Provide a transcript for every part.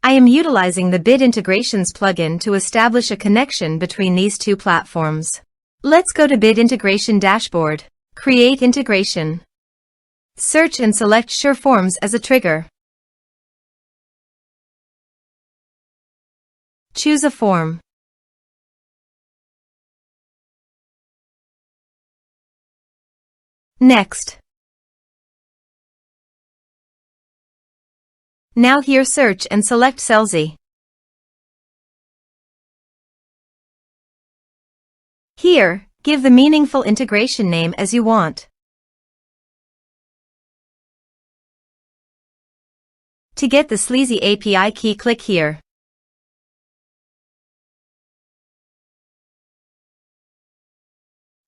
I am utilizing the Bit Integrations plugin to establish a connection between these two platforms. Let's go to Bit Integration Dashboard. Create integration. Search and select SureForms as a trigger. Choose a form. Next. Now here search and select Selzy. Here, give the meaningful integration name as you want. To get the Selzy API key, click here.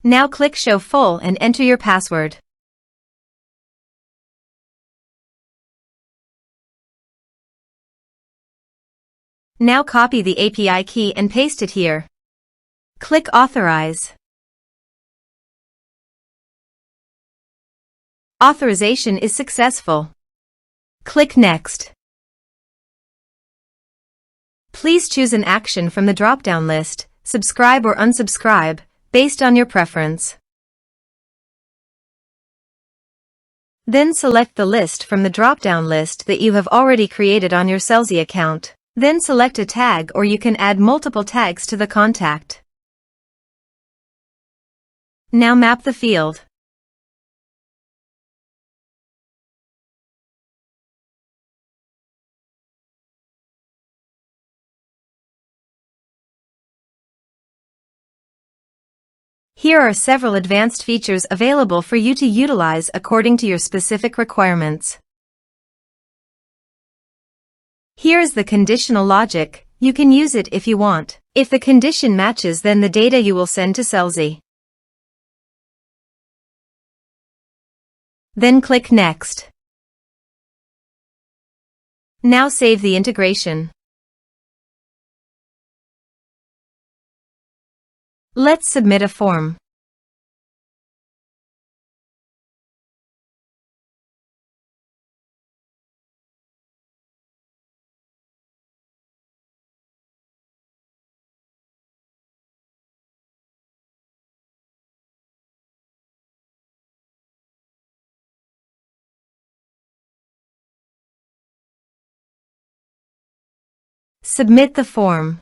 Now click Show Full and enter your password. Now copy the API key and paste it here. Click Authorize. Authorization is successful. Click Next. Please choose an action from the drop-down list, subscribe or unsubscribe, based on your preference. Then select the list from the drop-down list that you have already created on your Selzy account. Then select a tag, or you can add multiple tags to the contact. Now map the field. Here are several advanced features available for you to utilize according to your specific requirements. Here is the conditional logic. You can use it if you want. If the condition matches, then the data you will send to Selzy. Then click Next. Now save the integration. Let's submit a form. Submit the form.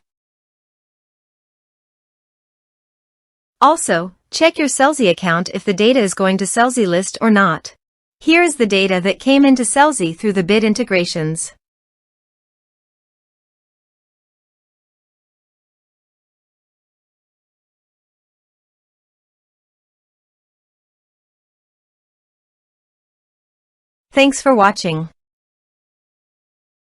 Also, check your Selzy account if the data is going to Selzy list or not. Here is the data that came into Selzy through the Bit Integrations. Thanks for watching.